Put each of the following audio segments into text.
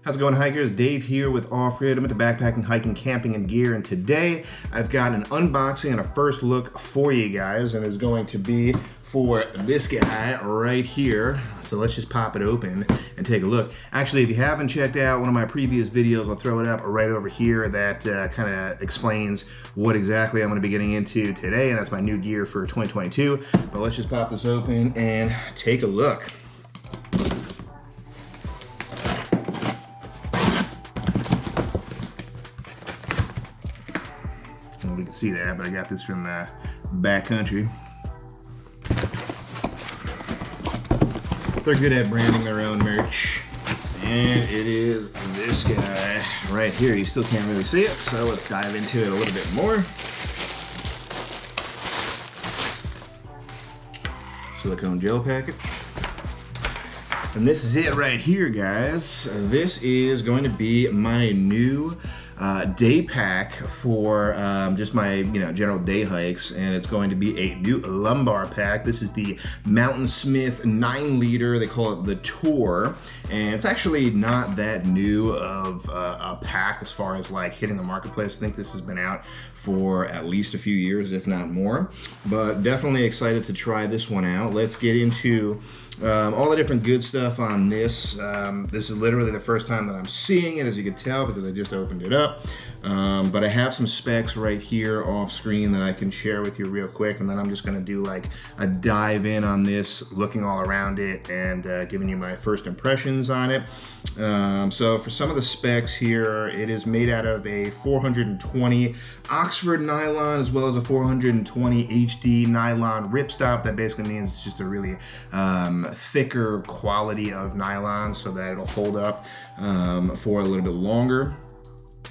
How's it going, hikers? Dave here with Off-Grid. I'm into backpacking, hiking, camping, and gear, and today I've got an unboxing and a first look for you guys, and it's going to be for this guy right here. So let's just pop it open and take a look. Actually, if you haven't checked out one of my previous videos, I'll throw it up right over here. That kind of explains what exactly I'm going to be getting into today, and that's my new gear for 2022. But let's just pop this open and take a look. We can see that, but I got this from the backcountry. They're good at branding their own merch. And it is this guy right here. You still can't really see it, so let's dive into it a little bit more. Silicone gel packet. And this is it right here, guys. This is going to be my new day pack for just my general day hikes, and it's going to be a new lumbar pack. This is the Mountainsmith 9-liter. They call it the Tour, and it's actually not that new of a pack as far as like hitting the marketplace. I think this has been out for at least a few years, if not more, but definitely excited to try this one out. Let's get into all the different good stuff on this. This is literally the first time that I'm seeing it, as you can tell, because I just opened it up. But I have some specs right here off screen that I can share with you real quick, and then I'm just gonna do like a dive in on this, looking all around it and giving you my first impressions on it. So for some of the specs here, it is made out of a 420 Oxford nylon, as well as a 420 HD nylon ripstop. That basically means it's just a really thicker quality of nylon, so that it'll hold up for a little bit longer.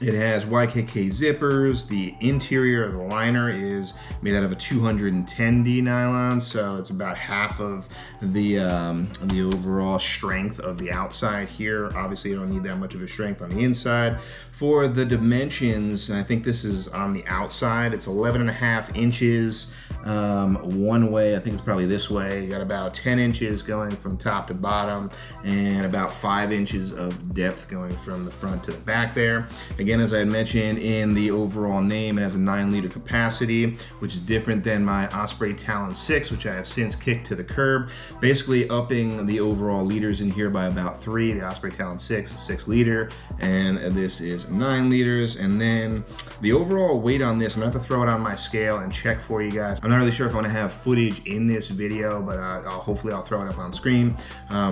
It has YKK zippers. The interior of the liner is made out of a 210D nylon, so it's about half of the overall strength of the outside here. Obviously, you don't need that much of a strength on the inside. For the dimensions, I think this is on the outside. It's 11.5 inches one way. I think it's probably this way. You got about 10 inches going from top to bottom, and about 5 inches of depth going from the front to the back there. Again, as I had mentioned in the overall name, it has a 9-liter capacity, which is different than my Osprey Talon 6, which I have since kicked to the curb, basically upping the overall liters in here by about 3. The Osprey Talon 6 is 6 liter, and this is 9 liters. And then the overall weight on this, I'm gonna have to throw it on my scale and check for you guys. I'm not really sure if I want to have footage in this video, but hopefully I'll throw it up on screen,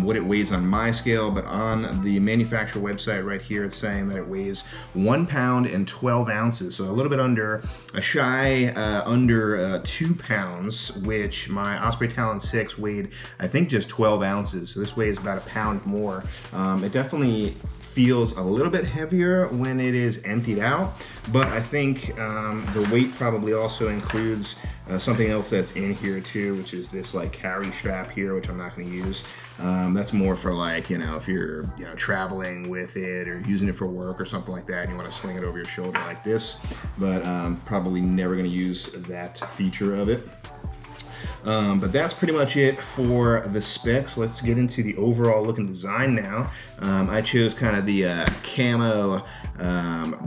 what it weighs on my scale. But on the manufacturer website right here, it's saying that it weighs 1 pound and 12 ounces, so a little bit under, a shy under 2 pounds, which my Osprey Talon 6 weighed, I think, just 12 ounces. So this weighs about a pound more. It definitely feels a little bit heavier when it is emptied out, but I think the weight probably also includes something else that's in here too, which is this like carry strap here, which I'm not going to use. That's more for like, if you're traveling with it or using it for work or something like that, and you want to sling it over your shoulder like this, but probably never going to use that feature of it. But that's pretty much it for the specs. Let's get into the overall look and design now. I chose kind of the camo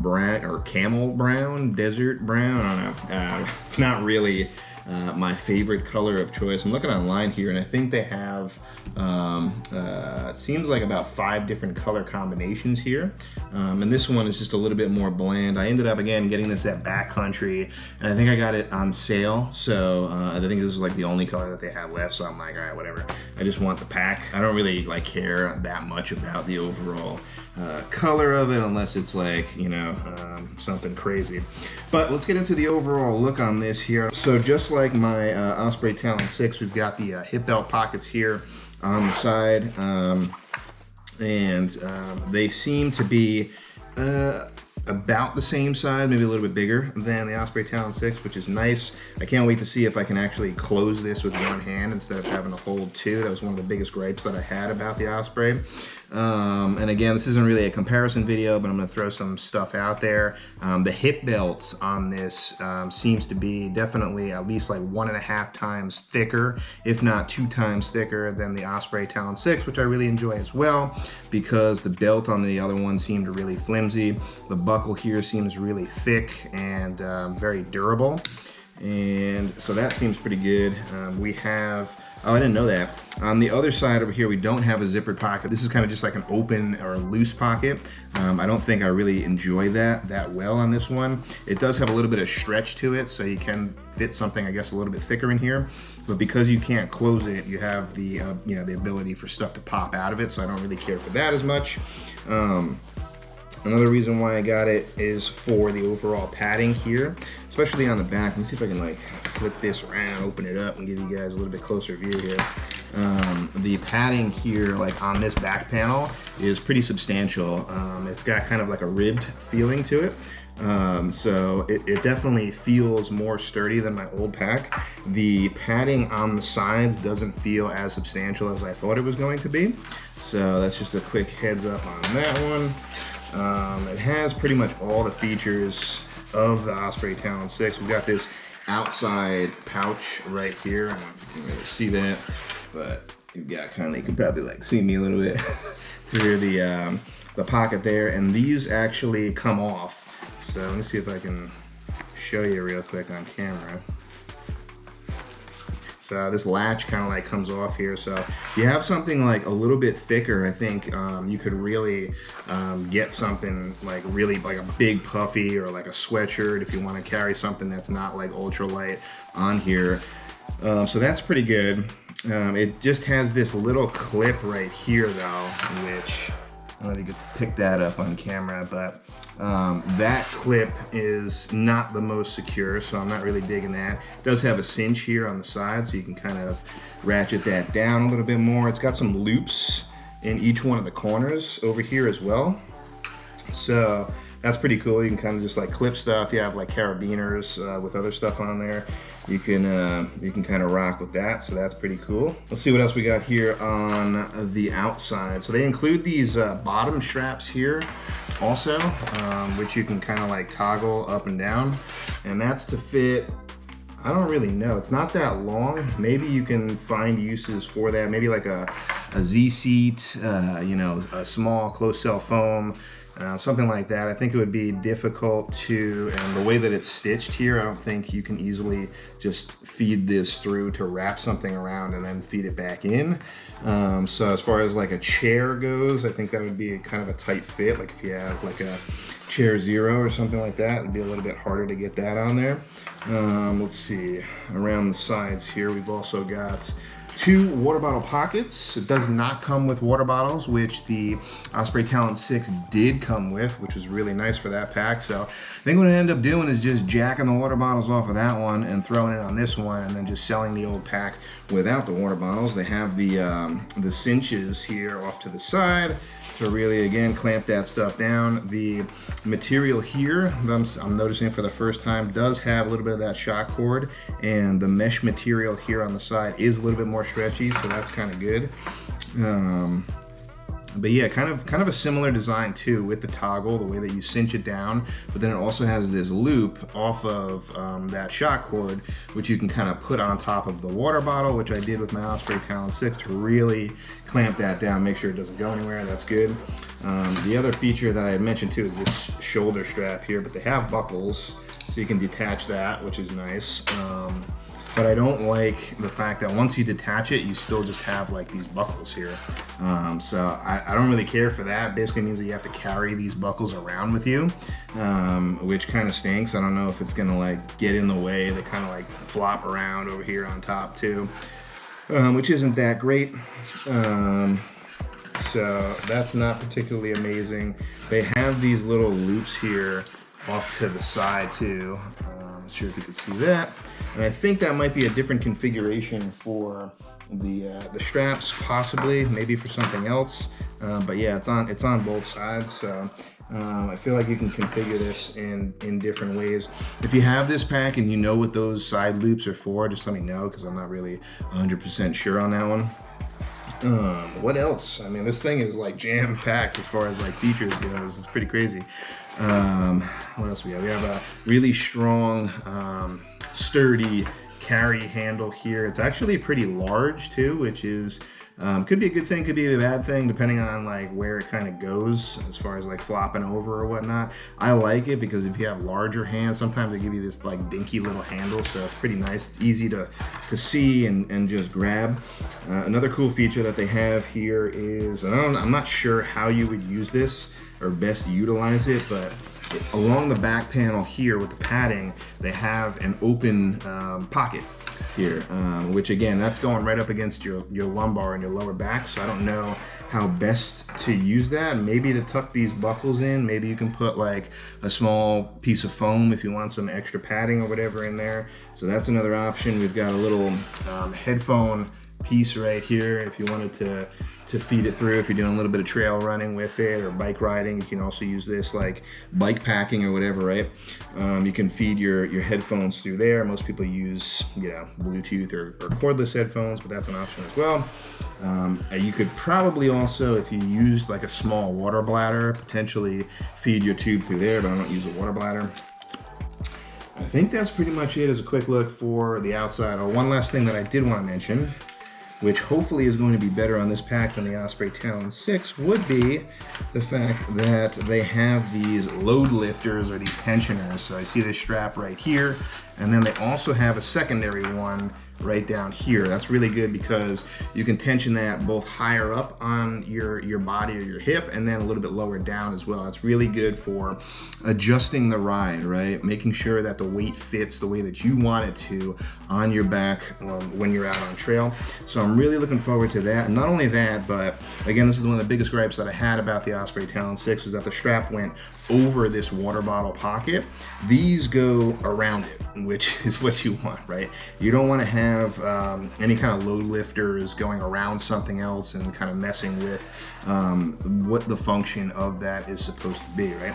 brown, or camel brown, desert brown. I don't know. It's not really my favorite color of choice. I'm looking online here, and I think they have, it seems like about 5 different color combinations here. And this one is just a little bit more bland. I ended up, again, getting this at backcountry, and I think I got it on sale. So I think this is like the only color that they had left. So I'm like, all right, whatever. I just want the pack. I don't really like care that much about the overall color of it, unless it's like, something crazy. But let's get into the overall look on this here. So just like my Osprey Talon 6, we've got the hip belt pockets here on the side, and they seem to be about the same size, maybe a little bit bigger than the Osprey Talon 6, which is nice. I can't wait to see if I can actually close this with one hand instead of having to hold two. That was one of the biggest gripes that I had about the Osprey. And again, this isn't really a comparison video, but I'm gonna throw some stuff out there. The hip belt on this seems to be definitely at least like 1.5 times thicker, if not 2 times thicker than the Osprey Talon 6, which I really enjoy as well, because the belt on the other one seemed really flimsy. The buckle here seems really thick and very durable. And so that seems pretty good. We have, oh, I didn't know that. On the other side over here, we don't have a zippered pocket. This is kind of just like an open or loose pocket. I don't think I really enjoy that well on this one. It does have a little bit of stretch to it, so you can fit something, I guess, a little bit thicker in here. But because you can't close it, you have the, you know, the ability for stuff to pop out of it, so I don't really care for that as much. Another reason why I got it is for the overall padding here, especially on the back. Let me see if I can like flip this around, open it up, and give you guys a little bit closer view here. The padding here, like on this back panel, is pretty substantial. It's got kind of like a ribbed feeling to it. So it definitely feels more sturdy than my old pack. The padding on the sides doesn't feel as substantial as I thought it was going to be. So that's just a quick heads up on that one. It has pretty much all the features of the Osprey Talon 6. We've got this outside pouch right here. I don't know if you can really see that, but you've got kind of, you can probably like see me a little bit through the pocket there. And these actually come off. So let me see if I can show you real quick on camera. So this latch kind of like comes off here. So if you have something like a little bit thicker, I think you could really get something like really like a big puffy or like a sweatshirt if you want to carry something that's not like ultra light on here. So that's pretty good. It just has this little clip right here though, which I don't know if you could pick that up on camera, but that clip is not the most secure, so I'm not really digging that. It does have a cinch here on the side, so you can kind of ratchet that down a little bit more. It's got some loops in each one of the corners over here as well. So that's pretty cool. You can kind of just like clip stuff. You have like carabiners with other stuff on there. You can kind of rock with that, so that's pretty cool. Let's see what else we got here on the outside. So they include these bottom straps here also, which you can kind of like toggle up and down, and that's to fit, I don't really know, it's not that long. Maybe you can find uses for that, maybe like a Z seat, you know, a small closed cell foam, something like that. I think it would be difficult to, and the way that it's stitched here, I don't think you can easily just feed this through to wrap something around and then feed it back in. So as far as like a chair goes, I think that would be kind of a tight fit. Like if you have like a Chair Zero or something like that, it'd be a little bit harder to get that on there. Let's see, around the sides here, we've also got 2 water bottle pockets. It does not come with water bottles, which the Osprey Talon 6 did come with, which was really nice for that pack. So I think what I end up doing is just jacking the water bottles off of that one and throwing it on this one, and then just selling the old pack without the water bottles. They have the cinches here off to the side to really, again, clamp that stuff down. The material here, I'm noticing for the first time, does have a little bit of that shock cord, and the mesh material here on the side is a little bit more stretchy, so that's kind of good. But yeah, kind of a similar design too, with the toggle, the way that you cinch it down, but then it also has this loop off of that shock cord, which you can kind of put on top of the water bottle, which I did with my Osprey Talon 6 to really clamp that down, make sure it doesn't go anywhere. That's good. The other feature that I had mentioned too is this shoulder strap here, but they have buckles, so you can detach that, which is nice. But I don't like the fact that once you detach it, you still just have like these buckles here. So I don't really care for that. Basically means that you have to carry these buckles around with you, which kind of stinks. I don't know if it's gonna like get in the way. They kind of like flop around over here on top too, which isn't that great. So that's not particularly amazing. They have these little loops here off to the side too. Not sure if you can see that. And I think that might be a different configuration for the straps, possibly, maybe for something else. But yeah, it's on both sides. So I feel like you can configure this in different ways. If you have this pack and you know what those side loops are for, just let me know, because I'm not really 100% sure on that one. What else? I mean, this thing is like jam-packed as far as like features goes. It's pretty crazy. What else we have? We have a really strong, sturdy carry handle here. It's actually pretty large too, which is could be a good thing, could be a bad thing, depending on like where it kind of goes as far as like flopping over or whatnot. I like it because if you have larger hands, sometimes they give you this like dinky little handle, so it's pretty nice. It's easy to see and just grab. Another cool feature that they have here is, I'm not sure how you would use this or best utilize it, but along the back panel here with the padding, they have an open pocket here, which again, that's going right up against your lumbar and your lower back, so I don't know how best to use that. Maybe to tuck these buckles in, maybe you can put like a small piece of foam if you want some extra padding or whatever in there. So that's another option. We've got a little headphone piece right here if you wanted to feed it through. If you're doing a little bit of trail running with it or bike riding, you can also use this like bike packing or whatever, right? You can feed your headphones through there. Most people use, you know, Bluetooth or cordless headphones, but that's an option as well. You could probably also, if you use like a small water bladder, potentially feed your tube through there, but I don't use a water bladder. I think that's pretty much it as a quick look for the outside. Oh, one last thing that I did want to mention, which hopefully is going to be better on this pack than the Osprey Talon 6, would be the fact that they have these load lifters or these tensioners. So I see this strap right here, and then they also have a secondary one right down here. That's really good because you can tension that both higher up on your body or your hip and then a little bit lower down as well. That's really good for adjusting the ride, right? Making sure that the weight fits the way that you want it to on your back when you're out on trail. So I'm really looking forward to that. And not only that, but again, this is one of the biggest gripes that I had about the Osprey Talon 6 was that the strap went over this water bottle pocket. These go around it, which is what you want, right? You don't want to have any kind of load lifters going around something else and kind of messing with what the function of that is supposed to be, right?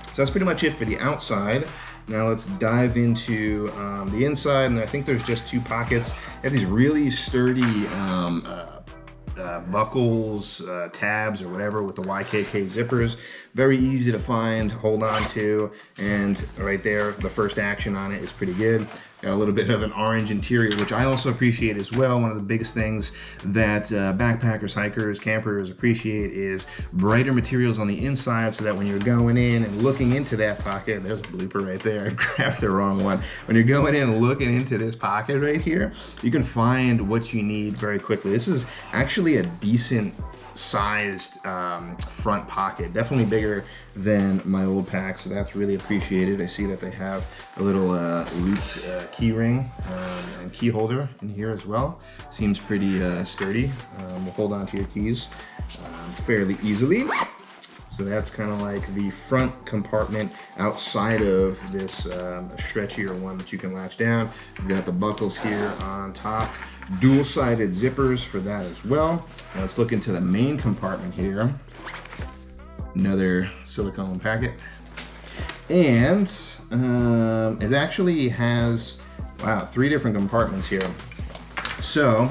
So that's pretty much it for the outside. Now let's dive into the inside, and I think there's just two pockets. They have these really sturdy buckles, tabs, or whatever with the YKK zippers. Very easy to find, hold on to, and right there, the first action on it is pretty good. Got a little bit of an orange interior, which I also appreciate as well. One of the biggest things that backpackers, hikers, campers appreciate is brighter materials on the inside, so that when you're going in and looking into that pocket, there's a blooper right there, I grabbed the wrong one. When you're going in and looking into this pocket right here, you can find what you need very quickly. This is actually a decent sized front pocket, definitely bigger than my old pack, so that's really appreciated. I see that they have a little looped key ring and key holder in here as well. Seems pretty sturdy. Will hold on to your keys fairly easily. So that's kind of like the front compartment outside of this stretchier one that you can latch down. We've got the buckles here on top. Dual-sided zippers for that as well. Now let's look into the main compartment here. Another silicone packet. And it actually has, wow, 3 different compartments here. So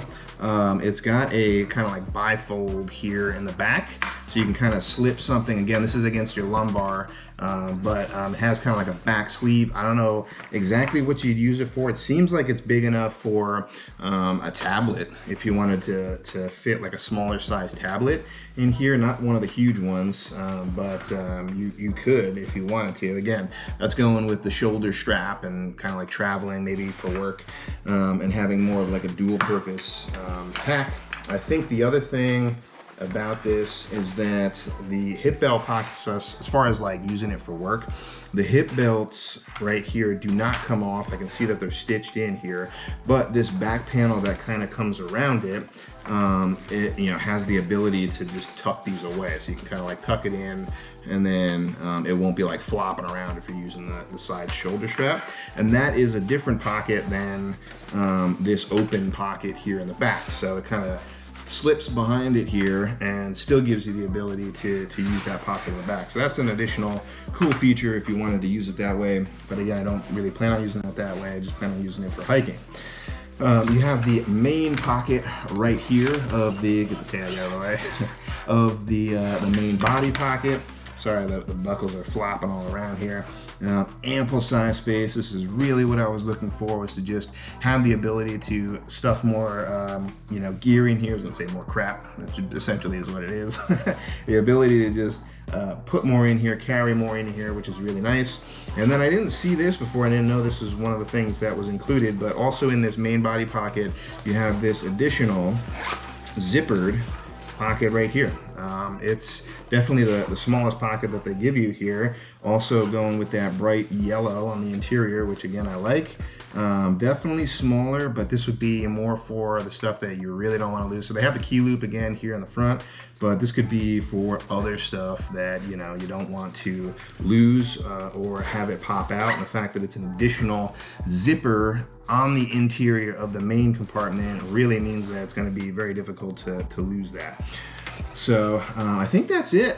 it's got a kind of like bifold here in the back. So you can kind of slip something. Again, this is against your lumbar, but it has kind of like a back sleeve. I don't know exactly what you'd use it for. It seems like it's big enough for a tablet, if you wanted to fit like a smaller size tablet in here. Not one of the huge ones, but you could if you wanted to. Again, that's going with the shoulder strap and kind of like traveling maybe for work and having more of like a dual purpose pack. I think the other thing about this is that the hip belt pockets, as far as like using it for work, the hip belts right here do not come off. I can see that they're stitched in here, but this back panel that kind of comes around it, it has the ability to just tuck these away. So you can kind of like tuck it in, and then it won't be like flopping around if you're using the side shoulder strap. And that is a different pocket than this open pocket here in the back. So it kind of slips behind it here and still gives you the ability to use that pocket in the back. So that's an additional cool feature if you wanted to use it that way. But again, I don't really plan on using it that way. I just plan on using it for hiking. You have the main pocket right here of the, get the tag out of the way, of the main body pocket. Sorry, the buckles are flopping all around here. Ample size space. This is really what I was looking for, was to just have the ability to stuff more, you know, gear in here. I was gonna say more crap, which essentially is what it is. The ability to just put more in here, carry more in here, which is really nice. And then I didn't see this before. I didn't know this was one of the things that was included, but also in this main body pocket, you have this additional zippered pocket right here. It's definitely the smallest pocket that they give you here. Also going with that bright yellow on the interior, which again I like. Definitely smaller, but this would be more for the stuff that you really don't want to lose. So they have the key loop again here in the front, but this could be for other stuff that, you know, you don't want to lose or have it pop out. And the fact that it's an additional zipper on the interior of the main compartment really means that it's going to be very difficult to lose that. So I think that's it.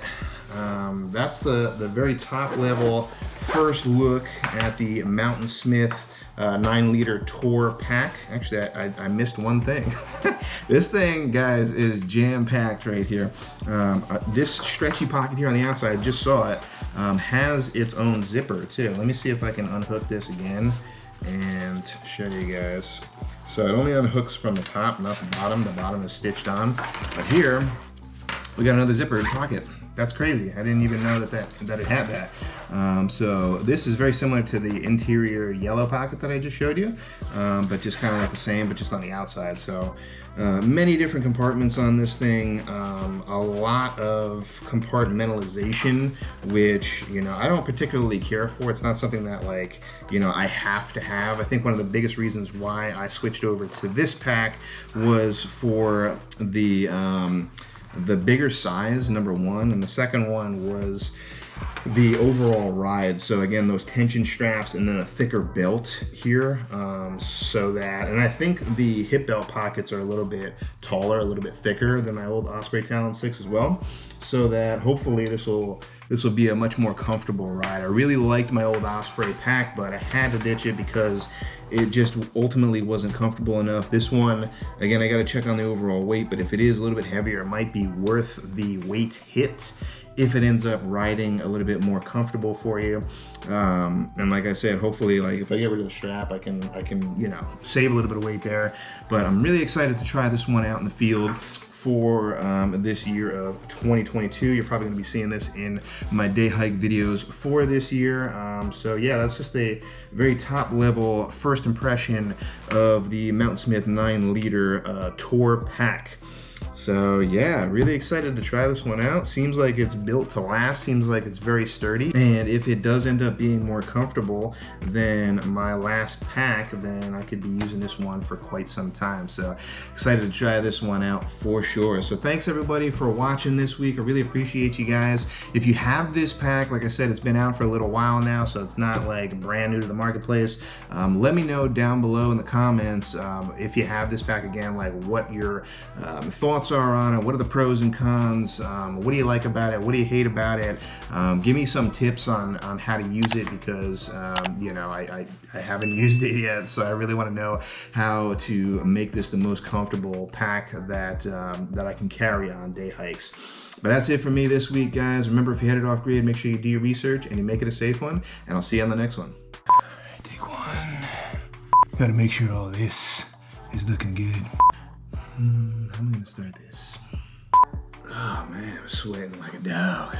That's the very top level first look at the Mountainsmith 9-liter Tour Pack. Actually, I missed one thing. This thing, guys, is jam-packed right here. This stretchy pocket here on the outside, I just saw it, has its own zipper too. Let me see if I can unhook this again and show you guys. So it only unhooks from the top, not the bottom. The bottom is stitched on. But here, we got another zipper pocket. That's crazy. I didn't even know that it had that. So this is very similar to the interior yellow pocket that I just showed you, but just kind of like the same, but just on the outside. So many different compartments on this thing, a lot of compartmentalization, which, you know, I don't particularly care for. It's not something that, like, you know, I have to have. I think one of the biggest reasons why I switched over to this pack was for the bigger size, number one, and the second one was the overall ride. So again, those tension straps and then a thicker belt here, so that, and I think the hip belt pockets are a little bit taller, a little bit thicker than my old Osprey Talon 6 as well, so that hopefully this will be a much more comfortable ride. I really liked my old Osprey pack, but I had to ditch it because it just ultimately wasn't comfortable enough. This one, again, I gotta check on the overall weight, but if it is a little bit heavier, it might be worth the weight hit if it ends up riding a little bit more comfortable for you. And like I said, hopefully, like, if I get rid of the strap, I can, you know, save a little bit of weight there. But I'm really excited to try this one out in the field for this year of 2022. You're probably gonna be seeing this in my day hike videos for this year. So yeah, that's just a very top level first impression of the Mountainsmith 9-liter Tour Pack. So yeah, really excited to try this one out. Seems like it's built to last, seems like it's very sturdy. And if it does end up being more comfortable than my last pack, then I could be using this one for quite some time. So excited to try this one out for sure. So thanks everybody for watching this week. I really appreciate you guys. If you have this pack, like I said, it's been out for a little while now, so it's not like brand new to the marketplace. Let me know down below in the comments if you have this pack, again, like what your thoughts are on it. What are the pros and cons? What do you like about it? What do you hate about it? Give me some tips on how to use it, because you know, I haven't used it yet, so I really want to know how to make this the most comfortable pack that that I can carry on day hikes. But that's it for me this week, guys. Remember, if you headed off grid, make sure you do your research and you make it a safe one, and I'll see you on the next one. All right, take one. Gotta make sure all this is looking good. I'm gonna start this. Oh man, I'm sweating like a dog.